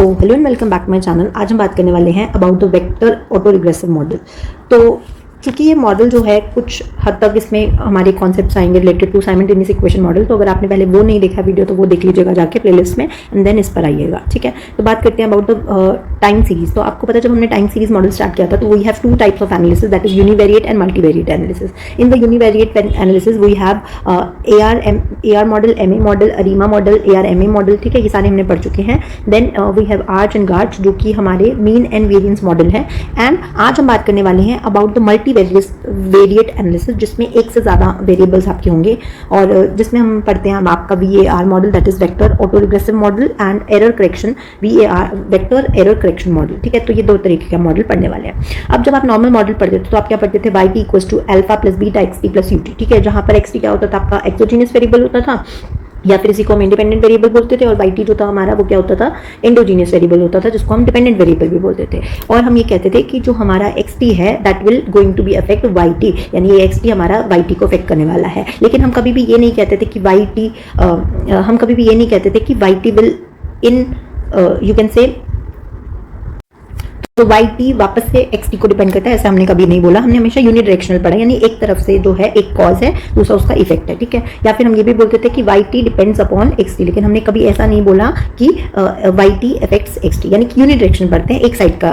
Hello and welcome back my channel. आज हम बात करने वाले हैं about the vector auto regressive model. तो चूंकि ये मॉडल जो है कुछ हद तक इसमें हमारे कॉन्सेप्ट्स आएंगे related to simultaneous equation model. तो अगर आपने पहले वो नहीं देखा वीडियो तो वो देख लीजिएगा जाके प्लेलिस्ट में एंड देन इस पर आइएगा, ठीक है। तो बात करते हैं अबाउट द टाइम सीरीज। तो आपको पता है जब हमने टाइम सीरीज मॉडल स्टार्ट किया था तो we have two types of analysis, that is univariate and multivariate analysis. In the univariate analysis we have AR model, MA model, ARIMA model, ARMA model, ठीक है। ये सारे हमने पढ़ चुके हैं। Then we have ARCH and GARCH जो कि हमारे मीन एंड वेरिएंस मॉडल है। एंड आज हम बात करने वाले हैं अबाउट द मल्टीवेरिएट एनालिसिस, जिसमें एक से ज़्यादा वेरिएबल्स आपके होंगे और जिसमें हम पढ़ते हैं आपका VAR model, that is vector auto regressive model, and error correction VAR vector error correction model, ठीक है। तो ये दो तरीके का मॉडल पढ़ने वाले हैं। अब जब आप नॉर्मल मॉडल पढ़ते थे तो आप क्या पढ़ते थे, YT equals to alpha plus beta XT plus UT, ठीक है। जहाँ पर XT क्या होता था, आपका एक्सोजीनियस वेरिएबल होता था या फिर इसी को हम इंडिपेंडेंट वेरिएबल बोलते थे, और YT जो था हमारा वो क्या होता था, एंडोजीनियस वेरिएबल होता था, जिसको हम डिपेंडेंट वेरिएबल भी बोलते थे। और हम ये कहते थे कि जो हमारा XT है that will going to be affect YT, यानी ये XT हमारा YT को अफेक्ट करने वाला है। लेकिन हम कभी भी ये नहीं कहते थे कि YT will in you can say तो YT वापस से XT को डिपेंड करता है, ऐसा हमने कभी नहीं बोला। हमने हमेशा यूनिडायरेक्शनल पढ़ा, यानी एक तरफ से जो है एक कॉज है, दूसरा उसका इफेक्ट है, ठीक है। या फिर हम ये भी बोलते थे कि YT डिपेंड्स अपॉन XT, लेकिन हमने कभी ऐसा नहीं बोला कि YT अफेक्ट्स XT, यानी कि यूनिडायरेक्शन पढ़ते हैं, एक साइड का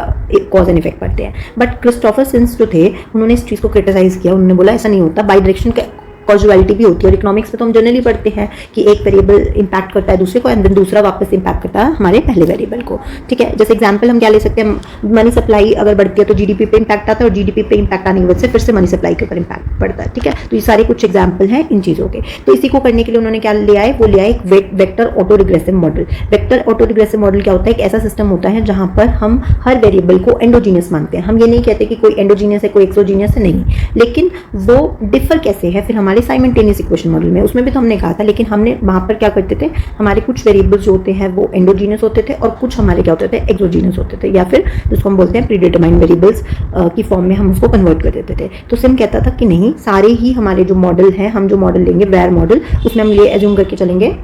कॉज एंड इफेक्ट पढ़ते हैं। बट क्रिस्टोफर सिंस जो थे उन्होंने इस चीज़ को क्रिटिसाइज किया। उन्होंने बोला ऐसा नहीं होता, बाई डायरेक्शन का कॉजुअलिटी भी होती है। और इकोनॉमिक्स में तो हम जनरली पढ़ते हैं कि एक वेरिएबल इंपैक्ट करता है दूसरे को एंड देन दूसरा वापस इंपैक्ट करता है हमारे पहले वेरिएबल को, ठीक है। जैसे एग्जांपल हम क्या ले सकते हैं, मनी सप्लाई अगर बढ़ती है तो GDP पे इंपैक्ट आता है, और GDP पे इंपैक्ट आने की वजह से फिर से मनी सप्लाई के ऊपर इंपैक्ट पड़ता है, ठीक है। तो ये सारे कुछ एग्जाम्पल हैं इन चीज़ों के। तो इसी को करने के लिए उन्होंने क्या लिया है, वो लिया है एक vector auto regressive model. Vector auto regressive model क्या होता है, एक ऐसा सिस्टम होता है जहां पर हम हर वेरिएबल को एंडोजीनियस मानते हैं। हम ये नहीं कहते कि कोई एंडोजीनियस है कोई एक्सोजीनियस है, नहीं, लेकिन वो डिफर कैसे है फिर हमारे साइमल्टेनियस इक्वेशन मॉडल में, उसमें भी तो हमने कहा था। लेकिन हमने वहां पर क्या करते थे, हमारे कुछ वेरिएबल्स जो होते हैं वो एंडोजीनियस होते थे और कुछ हमारे क्या होते थे, एक्सोजीनियस होते थे, या फिर जिसको हम बोलते हैं प्रीडिटरमाइंड वेरिएबल्स की फॉर्म में हम उसको कन्वर्ट कर देते थे। तो सिम कहता था कि नहीं, सारे ही हमारे जो मॉडल हैं, हम जो मॉडल लेंगे वेर मॉडल, उसमें हम ये एज्यूम करके चलेंगे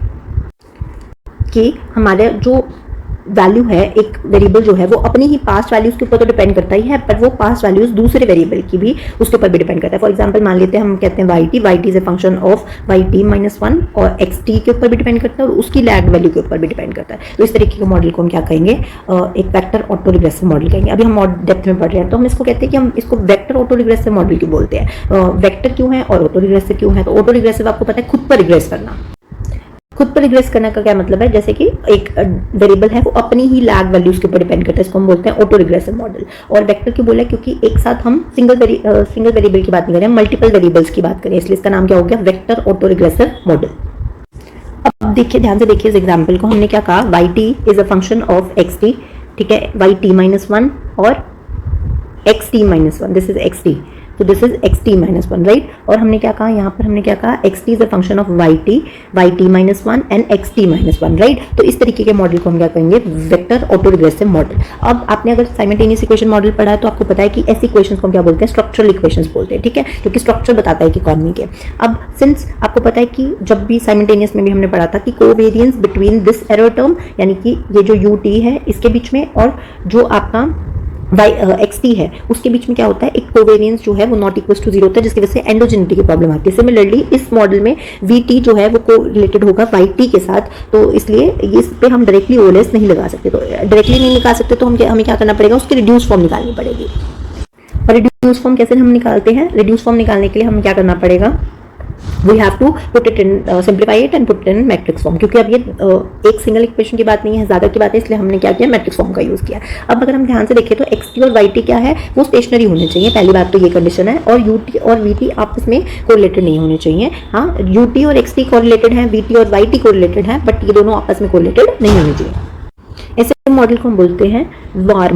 कि हमारे जो वैल्यू है, एक वेरिएबल जो है वो अपनी ही पास्ट वैल्यूज के ऊपर तो डिपेंड करता ही है, पर वो पास्ट वैल्यूज दूसरे वेरिएबल की भी उसके ऊपर भी डिपेंड करता है। फॉर एग्जांपल मान लेते हैं, हम कहते हैं YT is a function of YT-1 और XT के ऊपर भी डिपेंड करता है और उसकी लैग वैल्यू के ऊपर भी डिपेंड करता है। तो इस तरीके के मॉडल को हम क्या कहेंगे, एक वेक्टर ऑटो रिग्रेसिव मॉडल कहेंगे। अभी हम डेप्थ में पढ़ रहे हैं तो हम इसको कहते हैं कि हम इसको वेक्टर ऑटो रिग्रेसिव मॉडल क्यों बोलते हैं। वेक्टर क्यों है और ऑटो रिग्रेसिव क्यों है। तो ऑटो रिग्रेसिव आपको पता है खुद पर रिग्रेस करना। खुद पर रिग्रेस करने का क्या मतलब है, जैसे कि एक वेरिएबल है वो अपनी ही लैग वैल्यूज के ऊपर डिपेंड करता है, इसको हम बोलते हैं ऑटो रिग्रेसिव मॉडल। और वेक्टर क्यों बोला, क्योंकि एक साथ हम सिंगल वेरिएबल की बात नहीं करें, मल्टीपल वेरिएबल्स की बात करें, इसलिए इसका नाम क्या हो गया, वेक्टर ऑटो रिग्रेसिव मॉडल। अब देखिए, ध्यान से देखिए इस एग्जाम्पल को। हमने क्या कहा, YT is a function of XT, ठीक है, YT-1 और XT-1, दिस इज XT, तो दिस इज XT-1, राइट। और हमने क्या कहा, यहाँ पर हमने क्या कहा, XT is a function of YT-1 and XT-1, right. तो इस तरीके के मॉडल को हम क्या कहेंगे, वेक्टर ऑटो रिग्रेसिव मॉडल। अब आपने अगर साइमल्टेनियस इक्वेशन मॉडल पढ़ा है तो आपको पता है कि ऐसी इक्वेशंस को हम क्या बोलते हैं, स्ट्रक्चरल इक्वेशंस बोलते हैं, ठीक है, क्योंकि स्ट्रक्चर बताता है कि इकोनॉमी के। अब सिंस आपको पता है कि जब भी साइमल्टेनियस में भी हमने पढ़ा था कि covariance between this error term, यानी कि ये जो UT है इसके बीच में और जो आपका XT है उसके बीच में क्या होता है, एक कोवेरियंस जो है वो नॉट इक्वल टू 0 होता है, जिसकी वजह से एंडोजेनिटी की प्रॉब्लम आती है। सिमिलरली इस मॉडल में VT जो है वो को रिलेटेड होगा YT के साथ, तो इसलिए इस पे हम डायरेक्टली ओलेस नहीं लगा सकते। तो डायरेक्टली नहीं लगा सकते तो हमें क्या करना पड़ेगा, उसकी रिड्यूस फॉर्म निकालनी पड़ेगी। और रिड्यूस फॉर्म कैसे हम निकालते हैं, रिड्यूस फॉर्म निकालने के लिए हमें क्या करना पड़ेगा, we have to put it in simplify it and put it in matrix form, क्योंकि अब ये एक सिंगल इक्वेशन की बात नहीं है, ज्यादा की बात है, इसलिए हमने क्या किया, मैट्रिक्स फॉर्म का यूज किया। अब अगर हम ध्यान से देखें तो XT और YT क्या है, वो स्टेशनरी होने चाहिए, पहली बात तो ये कंडीशन है। और UT और VT आपस में कोरिलेटेड नहीं होने चाहिए। हाँ, UT और XT कोरिलेटेड है, VT और YT कोरिलेटेड है, बट ये दोनों आपस में कोरिलेटेड नहीं होने चाहिए। ऐसे मॉडल को हम बोलते हैं वार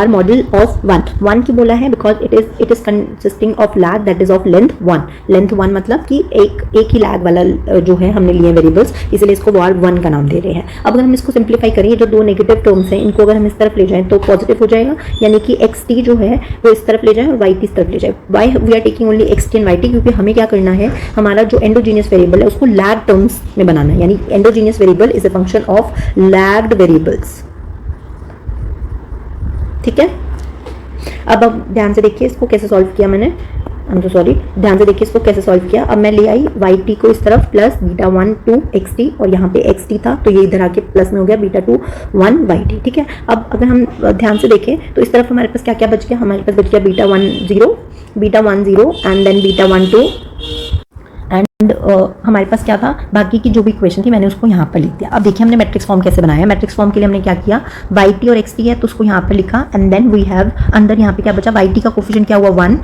मॉडल ऑफ 1 की बोला है because it is consisting of lag that is of length 1 मतलब कि एक ही लैग वाला जो है हमने लिए वेरिएबल्स, इसलिए इसको वार 1 का नाम दे रहे हैं। अब अगर हम इसको सिंप्लीफाई करें, जो दो नेगेटिव टर्म्स हैं इनको अगर हम इस तरफ ले जाएं तो पॉजिटिव हो जाएगा, यानी कि XT जो है वो इस तरफ ले जाए और YT इस तरफ ले जाए। Why we are taking only XT and YT, क्योंकि हमें क्या करना है, हमारा जो एंडोजीनियस वेरिएबल है उसको लैग टर्म्स में बनाना है, यानी endogenous variable is a function of lagged variables. ठीक है। अब ध्यान से देखिए इसको कैसे सॉल्व किया मैंने, सॉरी, ध्यान से देखिए इसको कैसे सॉल्व किया। अब मैं ले आई वाई टी को इस तरफ प्लस बीटा 1 2 एक्स टी, और यहाँ पे एक्स टी था तो ये इधर आके प्लस में हो गया बीटा 2 1 वाई टी। ठीक है, अब अगर हम ध्यान से देखें तो इस तरफ हमारे पास क्या क्या बच गया, हमारे पास बच गया beta 1 0 and then beta 1 2 and हमारे पास क्या था, बाकी की जो भी इक्वेशन थी मैंने उसको यहाँ पर लिख दिया। अब देखिए हमने मैट्रिक्स फॉर्म कैसे बनाया। मैट्रिक्स फॉर्म के लिए हमने क्या किया, वाई टी और एक्स टी है तो उसको यहाँ पर लिखा, एंड देन वी हैव अंदर यहाँ पे क्या बचा, वाई टी का कोफिशिएंट क्या हुआ 1,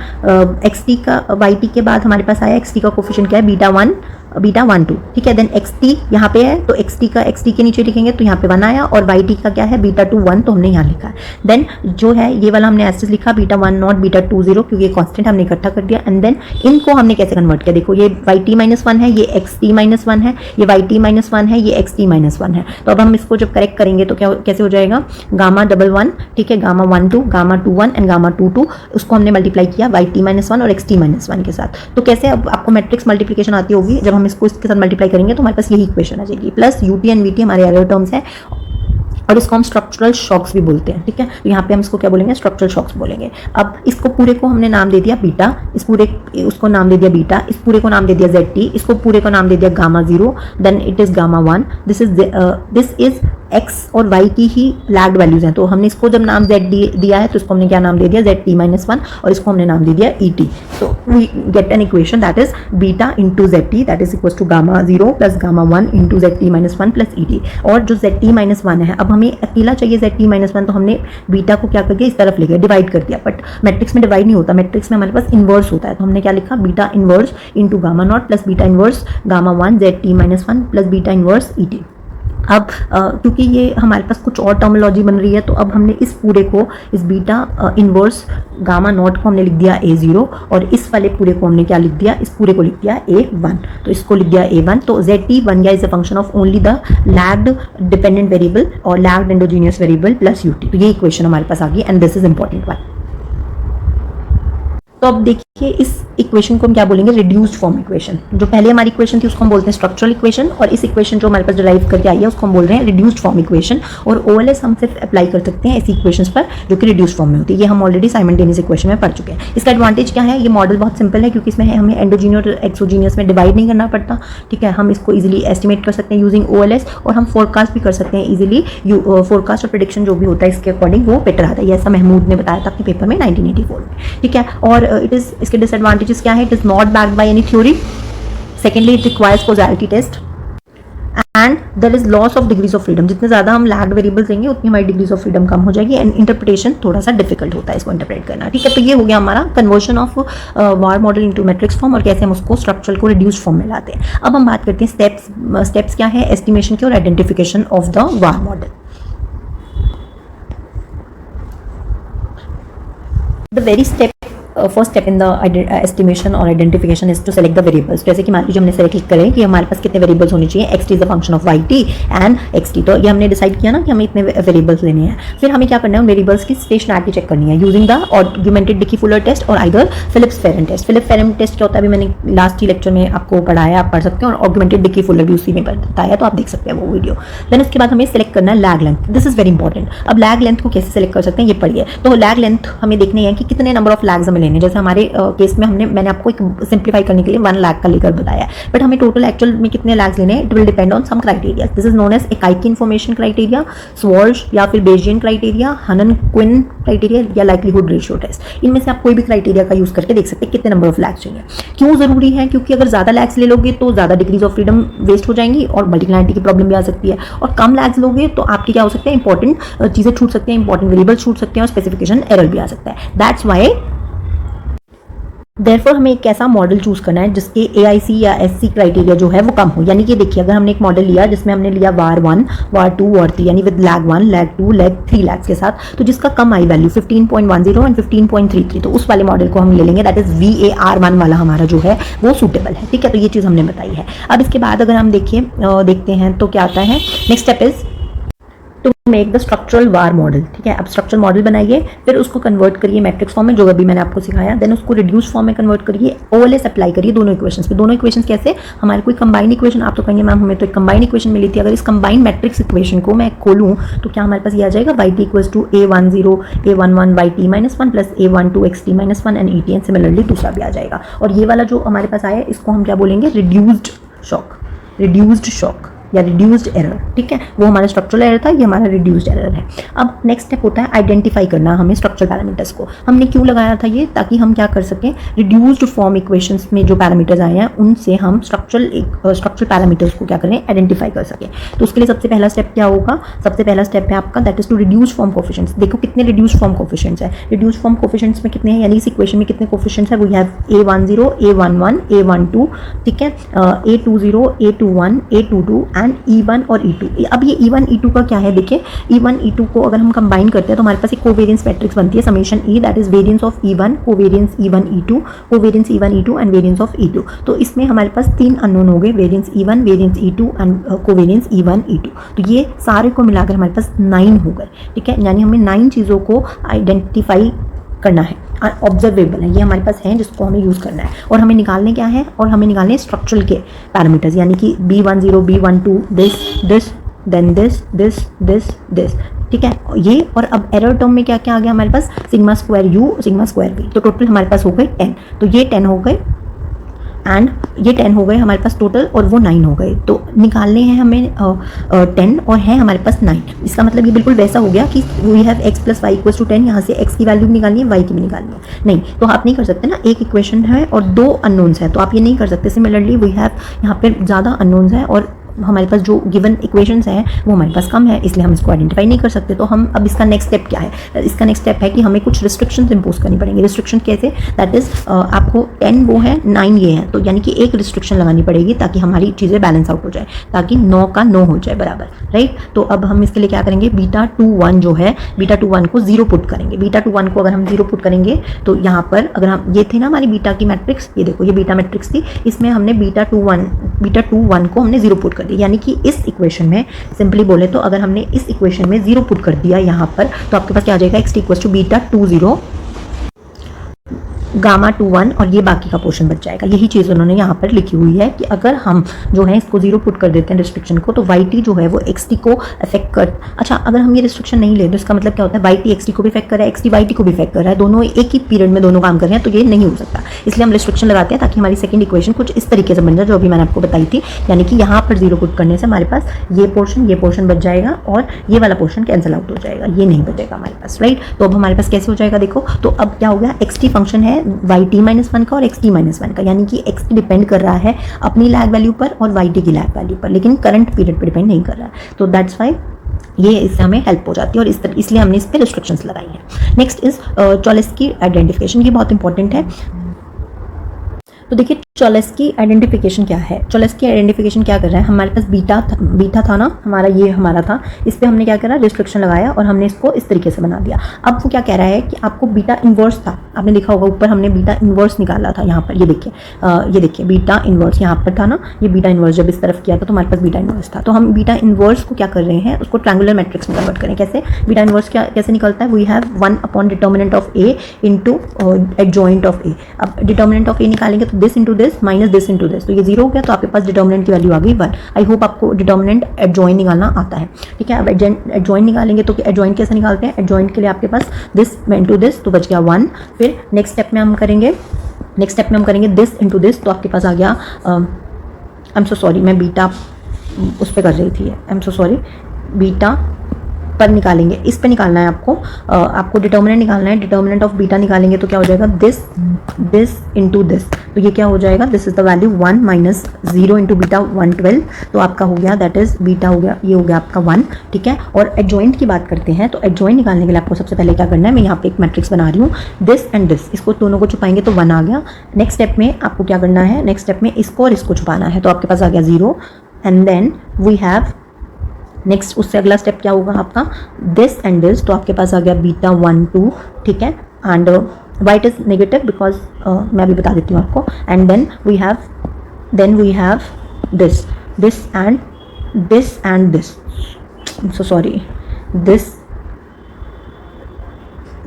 एक्स टी का, वाई टी के बाद हमारे पास आया एक्स टी का कोफिशिएंट क्या है बीटा 1 2। ठीक है, देन एक्स टी यहाँ पे है तो एक्स टी के नीचे लिखेंगे तो यहाँ पे 1 आया, और वाई टी का क्या है बीटा 2 1 तो हमने यहाँ लिखा है। देन जो है ये वाला हमने एस्टेरिस्क लिखा बीटा 1 नॉट बीटा 2 0, क्योंकि ये कांस्टेंट हमने इकट्ठा कर दिया। एंड देन इनको हमने कैसे कन्वर्ट किया, देखो ये वाई टी माइनस 1 है, ये एक्स टी माइनस 1 है, ये वाई टी माइनस 1 है, ये एक्स टी माइनस 1 है। तो अब हम इसको जब करेक्ट करेंगे तो क्या कैसे हो जाएगा, गामा डबल 1, ठीक है, गामा 1 2 गामा 2 1 एंड गामा 2 2, उसको हमने मल्टीप्लाई किया वाई टी माइनस 1 और एक्स टी माइनस 1 के साथ। तो कैसे, अब आपको मैट्रिक्स मल्टीप्लिकेशन आती होगी, जब हम इसको इसके साथ मल्टीप्लाई करेंगे तो हमारे पास यही इक्वेशन आ जाएगी, प्लस यूटी एंड वीटी हमारे एरर टर्म्स है और इसको हम स्ट्रक्चरल शॉक्स भी बोलते हैं। ठीक है, तो यहाँ पे हम इसको क्या बोलेंगे, स्ट्रक्चरल शॉक्स बोलेंगे। अब इसको पूरे को हमने नाम दे दिया बीटा, इस पूरे उसको नाम दे दिया बीटा, इस पूरे को नाम दे दिया जेड टी, इसको पूरे को नाम दे दिया gamma 0, then it is gamma 1, this is X और वाई की ही लैग्ड वैल्यूज हैं। तो हमने इसको जब नाम जेड दिया है तो इसको हमने क्या नाम दे दिया, जेड टी माइनस 1, और इसको हमने नाम दे दिया ई टी। तो we get an equation that is beta into Z T that is equal to gamma 0 plus gamma 1 into Z T minus 1 plus E T. और जो जेड टी माइनस 1 है, अब हमें अकेला चाहिए जेड टी माइनस 1, तो हमने बीटा को क्या कर दिया, इस तरफ ले गया, डिवाइड कर दिया। बट मैट्रिक्स में डिवाइड नहीं होता, मैट्रिक्स में हमारे पास इन्वर्स होता है। तो हमने क्या लिखा, beta inverse into gamma not plus beta inverse gamma 1 Z T minus 1 plus beta inverse E T. अब क्योंकि ये हमारे पास कुछ और टर्मिनोलॉजी बन रही है, तो अब हमने इस पूरे को, इस बीटा इन्वर्स गामा नॉट को हमने लिख दिया A0, और इस वाले पूरे को हमने क्या लिख दिया, इस पूरे को लिख दिया A1। तो इसको लिख दिया A1। तो ZT बन गया is a function of only the lagged dependent variable और lagged endogenous variable plus UT। तो ये इक्वेशन हमारे पास आ गई, and this is important one. तो अब देखिए इस इक्वेशन को हम क्या बोलेंगे, रिड्यूस्ड फॉर्म इक्वेशन। जो पहले हमारी इक्वेशन थी उसको हम बोलते हैं स्ट्रक्चरल इक्वेशन, और इस इक्वेशन जो हमारे पास डिराइव करके आई है उसको हम बोल रहे हैं रिड्यूस्ड फॉर्म इक्वेशन। और OLS हम सिर्फ अप्लाई कर सकते हैं ऐसी इक्वेशंस पर जो कि रिड्यूस्ड फॉर्म में होती है। ये हम ऑलरेडी साइमल्टेनियस इक्वेशन में पढ़ चुके हैं। इसका एडवांटेज क्या है, ये मॉडल बहुत सिंपल है क्योंकि इसमें हमें एंडोजीनियस और एक्सोजीनियस में डिवाइड नहीं करना पड़ता। ठीक है, हम इसको इजिली एस्टिमेट कर सकते हैं यूजिंग OLS, और हम फोरकास्ट भी कर सकते हैं इजिली। फोरकास्ट और प्रेडिक्शन जो भी होता है इसके अकॉर्डिंग वो बेटर आता है। ये ऐसा महमूद ने बताया था अपने पेपर में 1984 में। ठीक है, और इट इज, इसके डिसएडवांटेजेस क्या है, it is not backed by any theory, secondly it requires causality test, and there is loss of degrees of freedom. जितने ज्यादा हम लैग्ड वेरिएबल्स लेंगे उतनी हमारी डिग्रीज ऑफ फ्रीडम कम हो जाएगी, एंड इंटरप्रिटेशन थोड़ा सा डिफिकल्ट होता है इसको इंटरप्रेट करना। ठीक है, तो ये हो गया हमारा conversion of war model into matrix form, और कैसे हम उसको स्ट्रक्चर को रिड्यूस्ड फॉर्म में लाते हैं। अब हम बात करते हैं स्टेप्स क्या है एस्टिमेशन की और identification of the VAR model. The very first step in the estimation और identification is to select the variables. जैसे कि मान लीजिए हमने सेलेक्ट करें कि हमारे पास कितने वेरिएबल्स होने चाहिए, X T is a function of Y T and X T. तो ये हमने डिसाइड किया ना कि हमें इतने वेरिएबल्स लेने हैं। फिर हमें क्या करना है, उन वेरिएबल्स की स्टेशनैरिटी चेक करनी है using the augmented Dickey Fuller test और either Phillips Perron test. Phillips Perron test क्या होता है, अभी मैंने लास्ट ही लेक्चर में आपको पढ़ाया, आप पढ़ सकते हैं, और ऑगमेंटेड डिकी-फुलर भी उसी में बताया, तो आप देख सकते हैं वो वीडियो। देन उसके बाद हमें सेलेक्ट करना है lag length. This is very important. अब लैग लेंथ को कैसे सेलेक्ट कर सकते हैं ये पढ़िए। तो लैग लेंथ हमें देखनी है कि कितने नंबर ऑफ लैग्स हमें लेने। जैसे हमारे केस में मैंने आपको एक सिंप्लीफाई करने के लिए 1 लाख का लेकर बताया, बट हमें टोटल एक्चुअल में कितने लैग्स लेने हैं, it will depend on some criteria. This is known as Akaike information criteria, Schwarz या फिर Bayesian criteria, Hannan Quinn criteria या लाइक्लीहुड रेशियो टेस्ट। इनमें से आप कोई भी क्राइटेरिया का यूज करके देख सकते हैं कितने नंबर ऑफ लैग्स चाहिए। क्यों जरूरी है, क्योंकि अगर ज्यादा लैग्स ले लोगे तो ज्यादा डिग्रीज ऑफ फ्रीडम वेस्ट हो जाएंगी और मल्टीप्लाइटी की प्रॉब्लम भी आ सकती है, और कम लैग्स लोगे तो आपकी क्या हो सकते हैं, इंपॉर्टेंट चीजें छूट सकती हैं, इंपॉर्टेंट वेरिएबल्स छूट सकते हैं, और स्पेसिफिकेशन एरर भी आ सकता है। दैट्स वाई देयरफॉर हमें एक ऐसा मॉडल चूज करना है जिसके AIC या SC क्राइटेरिया जो है वो कम हो। यानी कि देखिए अगर हमने एक मॉडल लिया जिसमें हमने लिया वार 1, वार 2, वार 3 यानी with lag 1, lag 2, lag 3 lags के साथ, तो जिसका कम आई वैल्यू 15.10 एंड 15.33, तो उस वाले मॉडल को हम ले लेंगे। दैट इज VAR1 वाला हमारा जो है वो सूटेबल है। ठीक है, तो ये चीज़ हमने बताई है। अब इसके बाद अगर हम देखते हैं तो क्या आता है, next step is to make the structural VAR model, ठीक है। अब स्ट्रक्चरल मॉडल बनाइए, फिर उसको कन्वर्ट करिए मैट्रिक्स फॉर्म में, जो अभी मैंने आपको सिखाया, देन उसको रिड्यूस फॉर्म में कन्वर्ट करिए, ओएलएस अप्लाई करिए दोनों इक्वेशंस पे। दोनों इक्वेशंस कैसे, हमारे कोई कंबाइंड इक्वेशन, आप तो कहेंगे मैम हमें तो एक कंबाइंड इक्वेशन मिली थी, अगर इस कंबाइंड मैट्रिक्स इक्वेशन को मैं खोलूँ तो क्या हमारे पास ये आ जाएगा, Y T equals to a10 a11 Y T minus one plus a12 X T minus one and E T, and similarly दूसरा भी आ जाएगा। और ये वाला जो हमारे पास आया इसको हम क्या बोलेंगे, रिड्यूस्ड शॉक या रिड्यूस्ड एरर, ठीक है। वो हमारा स्ट्रक्चरल एरर था, ये हमारा रिड्यूस्ड एरर है। अब नेक्स्ट स्टेप होता है आइडेंटिफाई करना हमें स्ट्रक्चरल पैरामीटर्स को। हमने क्यों लगाया था ये, ताकि हम क्या कर सकें, रिड्यूस्ड फॉर्म इक्वेशंस में जो पैरामीटर्स आए हैं उनसे हम स्ट्रक्चरल पैरामीटर्स को क्या करें, आइडेंटिफाई कर सकें। तो उसके लिए सबसे पहला स्टेप क्या होगा, सबसे पहला स्टेप है आपका that is to reduce form coefficients. देखो कितने रिड्यूस फॉर्म कोफिशिएंट्स है, रिड्यूस फॉर्म कोफिशिएंट्स में कितने हैं, यानी इस इक्वेशन में कितने कोफिशिएंट्स है, we have a10 a11 a12, ठीक है, a20 a21 a22 and e1 और e2। अब ये e1 e2 का क्या है, देखिए e1 e2 को अगर हम कंबाइन करते हैं तो हमारे पास एक कोवेरियंस मैट्रिक्स बनती है, summation e, that is variance of e1, covariance e1 e2, covariance e1 e2 and variance of e2। तो इसमें हमारे पास 3 अननोन हो गए, variance e1, variance e2 and covariance e1 e2। तो ये सारे को मिलाकर हमारे पास 9 हो गए, ठीक है। यानी हमें 9 चीज़ों को आइडेंटिफाई करना है, ऑब्जर्वेबल है, ये हमारे पास है जिसको हमें यूज़ करना है। और हमें निकालने क्या है, और हमें निकालने स्ट्रक्चरल के पैरामीटर्स, यानी कि b10 b12 this then this, ठीक है ये। और अब एरर टर्म में क्या क्या आ गया हमारे पास, sigma square u sigma square v, तो टोटल हमारे पास हो गए 10। तो ये 10 हो गए एंड ये 10 हो गए हमारे पास टोटल, और वो 9 हो गए। तो निकालने हैं हमें 10 और है हमारे पास 9। इसका मतलब ये बिल्कुल वैसा हो गया कि we have x plus Y equals to 10, यहाँ से x की वैल्यू भी निकालनी है, y की भी निकालनी है। नहीं तो आप नहीं कर सकते ना, एक इक्वेशन है और 2 अननोन्स है, तो आप ये नहीं कर सकते। सिमिलरली वी हैव यहाँ पे ज़्यादा अननोन्स है और हमारे पास जो गिवन इक्वेशंस हैं वो हमारे पास कम है, इसलिए हम इसको आइडेंटिफाई नहीं कर सकते। तो हम अब इसका नेक्स्ट स्टेप क्या है, इसका नेक्स्ट स्टेप है कि हमें कुछ रिस्ट्रिक्शंस इंपोज करनी पड़ेंगी। रिस्ट्रिक्शन कैसे, दैट इज आपको 10 वो है 9 ये है, तो यानी कि एक रिस्ट्रिक्शन लगानी पड़ेगी ताकि हमारी चीज़ें बैलेंस आउट हो जाए, ताकि 9 का 9 हो जाए बराबर, राइट। तो अब हम इसके लिए क्या करेंगे, β21 जो है, β21 को 0 पुट करेंगे। β21 को अगर हम 0 पुट करेंगे तो यहाँ पर अगर हम, ये थे ना हमारी बीटा की मैट्रिक्स, ये देखो ये बीटा मैट्रिक्स थी, इसमें हमने β21 को हमने 0 पुट कर दिया, यानी कि इस इक्वेशन में सिंपली बोले तो अगर हमने इस इक्वेशन में 0 पुट कर दिया यहाँ पर, तो आपके पास क्या आ जाएगा, x इक्वल्स टू β20 गामा 21 और ये बाकी का पोर्शन बच जाएगा। यही चीज़ उन्होंने यहाँ पर लिखी हुई है कि अगर हम जो है इसको 0 पुट कर देते हैं रिस्ट्रिक्शन को, तो वाई टी जो है वो एक्स टी को अफेक्ट कर, अच्छा अगर हम ये रिस्ट्रिक्शन नहीं ले तो इसका मतलब क्या होता है, वाई टी एक्स टी को भी इफेक्ट कर रहा है, एक्स टी वाई टी को भी इफेक्ट कर रहा है, दोनों एक ही पीरियड में दोनों काम कर रहे हैं, तो ये नहीं हो सकता। इसलिए हम रिस्ट्रिक्शन लगाते हैं ताकि हमारी सेकंड इक्वेशन कुछ इस तरीके से बन जाए जो अभी मैंने आपको बताई थी, यानी कि यहाँ पर 0 पुट करने से हमारे पास ये पोर्शन बच जाएगा और ये वाला पोर्शन कैंसिल आउट हो जाएगा, ये नहीं बचेगा हमारे पास, राइट। तो अब हमारे पास कैसे हो जाएगा, देखो तो अब क्या हो गया, एक्स टी फंक्शन है वाई टी -1 का और एक्स टी -1 का, यानी कि एक्स टी डिपेंड कर रहा है अपनी लैग वैल्यू पर और वाई टी की लैग वैल्यू पर, लेकिन करंट पीरियड पर डिपेंड नहीं कर रहा है। तो दैट्स वाई ये इससे हमें हेल्प हो जाती है और इसलिए हमने इस पर रिस्ट्रिक्शंस लगाई है। नेक्स्ट इज चॉलेस्की आइडेंटिफिकेशन, ये बहुत इंपॉर्टेंट है। तो देखिए चॉलेस्की आइडेंटिफिकेशन क्या है, चॉलेस्की आइडेंटिफिकेशन क्या कर रहा है, हमारे पास बीटा था ना हमारा, ये हमारा था, इस पर हमने क्या करा, रिस्ट्रिक्शन लगाया और हमने इसको इस तरीके से बना दिया। अब वो क्या कह रहा है कि आपको बीटा इन्वर्स था, आपने देखा होगा ऊपर हमने बीटा इन्वर्स निकाला था, यहाँ पर ये देखिए बीटा इन्वर्स यहाँ पर था ना, ये बीटा इन्वर्स जब इस तरफ किया था तो हमारे पास बीटा इन्वर्स था। तो हम बीटा इन्वर्स को क्या कर रहे हैं, उसको ट्रायंगुलर मैट्रिक्स में कन्वर्ट करें। कैसे, बीटा इन्वर्स क्या कैसे निकलता है, we have 1 upon determinant of A into adjoint of A. अब डिटर्मिनेंट ऑफ ए निकालेंगे तो this into this minus this into this, तो ये 0 हो गया, तो आपके पास डिटर्मिनेंट की वैल्यू आ गई 1। आई होप आपको डिटर्मिनेंट एडजॉइन निकालना आता है, ठीक है। अब एडजॉइन निकालेंगे तो एडजॉइन कैसे निकालते हैं, एडजॉइन के लिए आपके पास दिस इंटू दिस तो बच गया 1। फिर नेक्स्ट स्टेप में हम करेंगे दिस इंटू दिस, तो आपके पास आ गया, आई एम सो सॉरी मैं बीटा उस पर कर रही थी, I am so sorry, beta पर निकालेंगे, इस पे निकालना है आपको डिटर्मिनेंट निकालना है। डिटर्मिनेंट ऑफ बीटा निकालेंगे तो क्या हो जाएगा, दिस इंटू दिस, तो ये क्या हो जाएगा, this is the value 1 minus 0 into beta 112, तो आपका हो गया दैट इज बीटा हो गया, ये हो गया आपका 1, ठीक है। और एडजॉइंट की बात करते हैं, तो एडजॉइंट निकालने के लिए आपको सबसे पहले क्या करना है, मैं यहाँ पे एक मैट्रिक्स बना रही हूँ, दिस एंड दिस, इसको दोनों को छुपाएंगे तो 1 आ गया। नेक्स्ट स्टेप में आपको क्या करना है, नेक्स्ट स्टेप में इसको और इसको छुपाना है, तो आपके पास आ गया 0 and then we have next, उससे अगला स्टेप क्या होगा आपका, दिस एंड दिस, तो आपके पास आ गया बीटा 1 2, ठीक है। And why it is negative because मैं अभी बता देती हूँ आपको, and then we have this and this, so sorry this,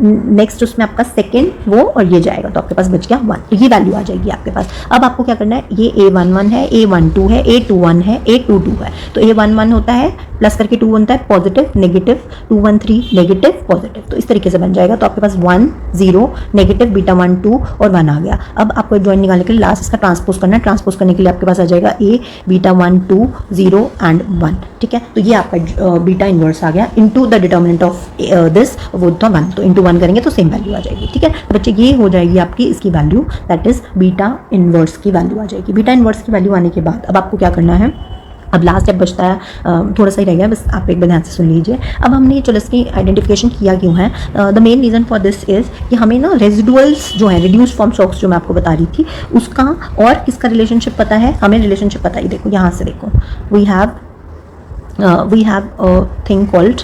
next उसमें आपका सेकेंड वो और ये जाएगा, तो आपके पास बच गया 1, तो ये वैल्यू आ जाएगी आपके पास। अब आपको क्या करना है, ये A11 है, A12 है, A21 है, A22 है, तो A11 होता है प्लस करके 2 बनता है पॉजिटिव नेगेटिव, 213 नेगेटिव पॉजिटिव, तो इस तरीके से बन जाएगा। तो आपके पास 1 0 नेगेटिव बीटा 1 2 और 1 आ गया। अब आपको ज्वाइन निकालने के लिए लास्ट इसका ट्रांसपोज करना है, ट्रांसपोज करने के लिए आपके पास आ जाएगा A बीटा 1 2 0 एंड 1, ठीक है। तो ये आपका बीटा इनवर्स आ गया into the determinant of this, वो था 1, तो इनटू 1 करेंगे तो सेम वैल्यू आ जाएगी, ठीक है। तो बच्चे ये हो जाएगी आपकी इसकी value, that is beta inverse की वैल्यू आ जाएगी। बीटा इनवर्स की वैल्यू आने के बाद अब आपको क्या करना है, अब लास्ट जब बचता है थोड़ा सा ही रह गया, बस आप एक बार ध्यान से सुन लीजिए। अब हमने चलो इसकी आइडेंटिफिकेशन किया क्यों है, the main reason for this is कि हमें ना रेजिडुअल्स जो है, रिड्यूस फॉर्म शॉक्स जो मैं आपको बता रही थी उसका और किसका रिलेशनशिप पता है, हमें रिलेशनशिप पता ही, देखो यहाँ से देखो, we have a thing called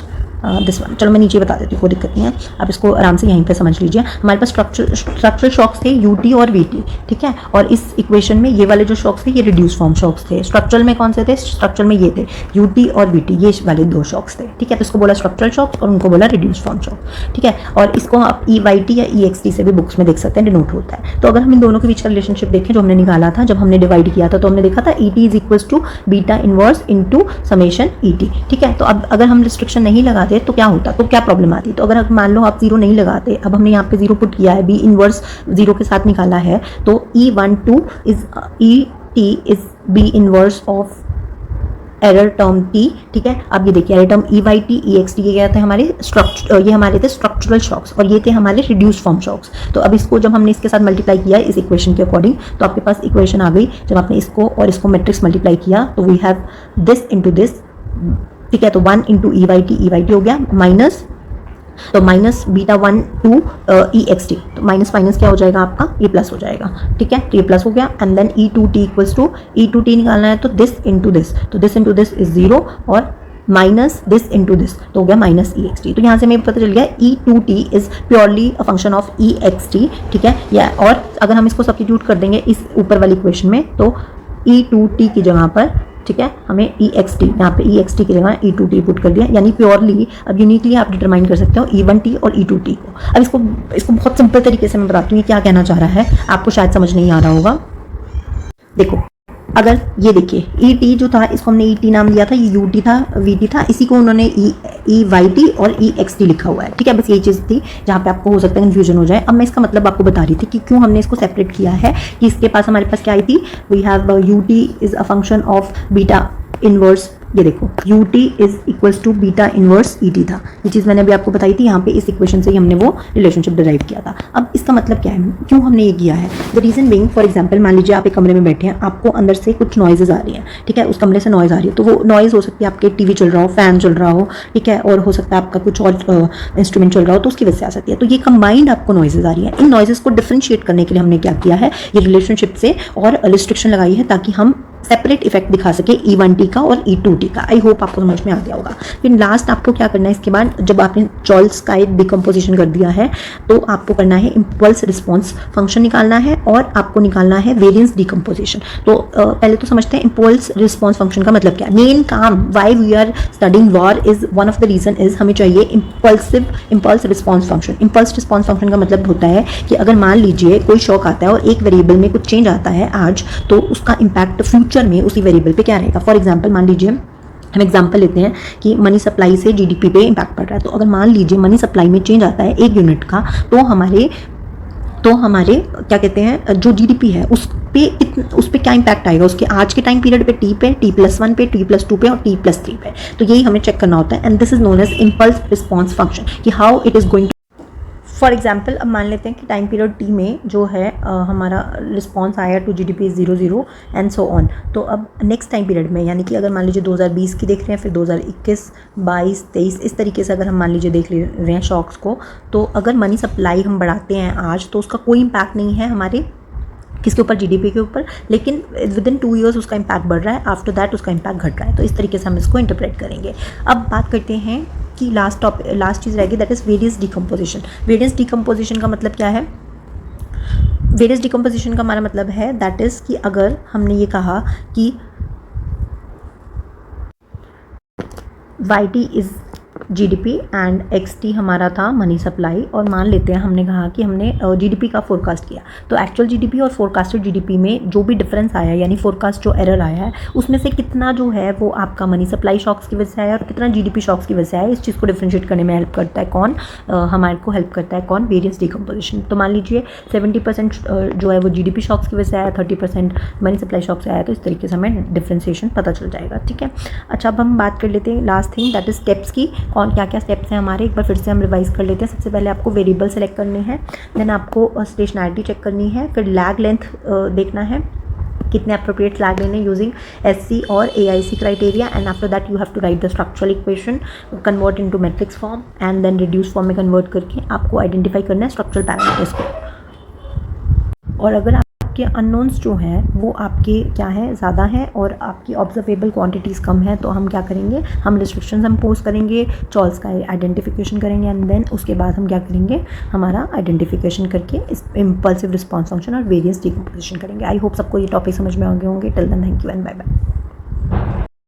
this one. चलो मैं नीचे बता देती हूँ, कोई दिक्कत नहीं है, आप इसको आराम से यहीं पे समझ लीजिए। हमारे पास स्ट्रक्चरल शॉक्स थे यूटी और वीटी, ठीक है, और इस इक्वेशन में ये वाले जो शॉक्स थे ये रिड्यूस फॉर्म शॉक्स थे। स्ट्रक्चरल में कौन से थे, स्ट्रक्चरल में ये थे यूटी और वीटी, ये वाले 2 शॉक्स थे, ठीक है। तो इसको बोला स्ट्रक्चरल शॉक्स और उनको बोला रिड्यूस फॉर्म शॉक, ठीक है। और इसको आप EYT या EXT से भी बुक्स में देख सकते हैं, डिनोट होता है। तो अगर हम इन दोनों के बीच का रिलेशनशिप देखें जो हमने निकाला था, जब हमने डिवाइड किया था तो हमने देखा था ET is equals to beta inverse into summation ET, ठीक है। तो अब अगर हम रिस्ट्रिक्शन नहीं लगाते तो क्या होता, तो क्या प्रॉब्लम आती, तो अगर मान लो आप 0 नहीं लगाते, अब हमने यहाँ पे 0 पुट किया है, बी इनवर्स 0 के साथ निकाला है, तो E12 is ET is B inverse of error term T, ठीक है। अब ये देखिए एरर टर्म EYT EXT ये क्या थे हमारे ये हमारे थे स्ट्रक्चरल शॉक्स और ये थे हमारे रिड्यूस फॉर्म शॉक्स। तो अब इसको जब हमने इसके साथ मल्टीप्लाई किया इस इक्वेशन के अकॉर्डिंग, तो आपके पास इक्वेशन आ गई। जब आपने इसको और इसको मैट्रिक्स मल्टीप्लाई किया तो we have this into this, ठीक है। तो 1 इंटू EYT हो गया माइनस, तो माइनस बीटा 1 2 EXT, तो माइनस माइनस क्या हो जाएगा आपका, ये प्लस हो जाएगा, ठीक है। तो ये प्लस हो गया and then E2T equals to E2T निकालना है तो दिस इंटू दिस, तो दिस इंटू दिस इज 0 और माइनस दिस इंटू दिस, तो हो गया माइनस EXT। तो यहाँ से हमें पता चल गया E2T is purely a function of EXT, ठीक है। या और अगर हम इसको सब्स्टिट्यूट कर देंगे इस ऊपर वाली इक्वेशन में, तो E2T की जगह पर, ठीक है, हमें EXT यहाँ पे EXT की जगह E2T पुट कर दिया, यानी प्योरली अब यूनिकली आप डिटरमाइन कर सकते हो E1T और E2T को। अब इसको बहुत सिंपल तरीके से मैं बताती हूँ ये क्या कहना चाह रहा है, आपको शायद समझ नहीं आ रहा होगा। देखो अगर ये देखिए ET जो था इसको हमने ET नाम दिया था, ये UT था VT था, इसी को उन्होंने EYT और EXT लिखा हुआ है, ठीक है। बस यही चीज़ थी जहाँ पे आपको हो सकता है कन्फ्यूजन हो जाए। अब मैं इसका मतलब आपको बता रही थी कि क्यों हमने इसको सेपरेट किया है, कि इसके पास हमारे पास क्या आई थी, we have UT is a function of beta inverse, ये देखो UT is equals to beta inverse ET था, ये चीज़ मैंने अभी आपको बताई थी। यहाँ पे इस इक्वेशन से ही हमने वो रिलेशनशिप डिराइव किया था। अब इसका मतलब क्या है, क्यों हमने ये किया है, the reason being, for example मान लीजिए आप एक कमरे में बैठे हैं, आपको अंदर से कुछ नॉइजेज आ रही हैं, ठीक है, उस कमरे से नॉइज आ रही है, तो वो नॉइज हो सकती है आपके टीवी चल रहा हो, फैन चल रहा हो, ठीक है, और हो सकता है आपका कुछ और इंस्ट्रूमेंट चल रहा हो, तो उसकी वजह से आ सकती है। तो ये कंबाइंड आपको नॉइजेज आ रही है। इन नॉइजेज को डिफ्रेंशिएट करने के लिए हमने क्या किया है, ये रिलेशनशिप से और रिस्ट्रिक्शन लगाई है ताकि हम सेपरेट इफेक्ट दिखा सके E1T का और E2T का। आई होप आपको समझ में आ गया होगा। फिर लास्ट आपको क्या करना है, इसके बाद जब आपने चॉल्स का एक डिकम्पोजिशन कर दिया है तो आपको करना है इम्पल्स रिस्पॉन्स फंक्शन निकालना है और आपको निकालना है वेरिएंस डिकम्पोजिशन। तो पहले तो समझते हैं इम्पल्स रिस्पॉन्स फंक्शन का मतलब क्या है। मेन काम why we are studying VAR is one of the reason is हमें चाहिए impulse response function. Impulse response function का मतलब होता है कि अगर मान लीजिए कोई शॉक आता है और एक वेरिएबल में कुछ चेंज आता है आज, तो उसका इम्पैक्ट फ्यूचर में उसी वेरिएबल पे क्या रहेगा। फॉर एग्जांपल मान लीजिए हम एग्जांपल लेते हैं कि मनी सप्लाई से GDP पे इम्पैक्ट पड़ रहा है, तो अगर मान लीजिए मनी सप्लाई में चेंज आता है 1 यूनिट का, तो हमारे क्या कहते हैं जो GDP है उस पे क्या इंपैक्ट आएगा, उसके आज के टाइम पीरियड पे T पे, T+1 पे, T+2 पे और T+3 पे। तो यही हमें चेक करना होता है and this is known as impulse response function, कि how it is going. For example अब मान लेते हैं कि टाइम पीरियड T में जो है हमारा रिस्पॉन्स आया to GDP 00 and so on. तो अब नेक्स्ट टाइम पीरियड में, यानी कि अगर मान लीजिए 2020 की देख रहे हैं, फिर 2021, 22, 23, इस तरीके से अगर हम मान लीजिए देख ले रहे हैं शॉक्स को, तो अगर मनी सप्लाई हम बढ़ाते हैं आज तो उसका कोई इम्पैक्ट नहीं है हमारे किसके ऊपर, GDP के ऊपर, लेकिन विद इन 2 ईयर्स उसका इम्पैक्ट बढ़ रहा है, आफ्टर दैट उसका इम्पैक्ट घट रहा है। तो इस तरीके से हम इसको इंटरप्रेट करेंगे। अब बात करते हैं कि लास्ट चीज़ रहेगी, that is various decomposition. Various decomposition का मतलब क्या है, वेरियस डिकम्पोजिशन का हमारा मतलब है दैट इज़ कि अगर हमने ये कहा कि YT is GDP and X T हमारा था मनी सप्लाई, और मान लेते हैं हमने कहा कि हमने जीडीपी का फोरकास्ट किया, तो एक्चुअल जीडीपी और फोरकास्टेड जीडीपी में जो भी डिफरेंस आया यानी फोरकास्ट जो एरर आया है उसमें से कितना जो है वो आपका मनी सप्लाई शॉक्स की वजह से आया और कितना जीडीपी शॉक्स की वजह से आया, इस चीज़ को डिफरेंशिएट करने में हेल्प करता है कौन, हमारे को हेल्प करता है कौन, वेरियंस डिकम्पोजिशन। तो मान लीजिए 70% जो है वो जीडीपी शॉक्स की वजह से आया, 30% मनी सप्लाई शॉक से आया, तो इस तरीके से हमें डिफरेंशिएशन पता चल जाएगा। ठीक है, अच्छा अब हम बात कर लेते हैं last thing that is steps की, और क्या क्या स्टेप्स हैं हमारे, एक बार फिर से हम रिवाइज कर लेते हैं। सबसे पहले आपको वेरिएबल सेलेक्ट करने हैं, देन आपको स्टेशनैरिटी चेक करनी है, फिर लैग लेंथ देखना है, कितने अप्रोप्रिएट लैग लेने यूजिंग एससी और AIC criteria, and after that you have to write the structural equation, convert into matrix form and then reduce form में कन्वर्ट करके आपको आइडेंटिफाई करना है स्ट्रक्चरल पैरामीटर्स को। और अगर आपके अननोन्स जो हैं वो आपके क्या है ज़्यादा हैं और आपकी ऑब्जर्वेबल क्वांटिटीज़ कम है, तो हम क्या करेंगे, हम रिस्ट्रिक्शंस इम्पोज करेंगे, चॉल्स का आइडेंटिफिकेशन करेंगे, एंड देन उसके बाद हम क्या करेंगे, हमारा आइडेंटिफिकेशन करके इस इम्पल्सिव रिस्पॉन्स फंक्शन और वेरियंस डिकम्पोजिशन करेंगे। आई होप सबको ये टॉपिक समझ में आ गए होंगे। Till then thank you and bye bye.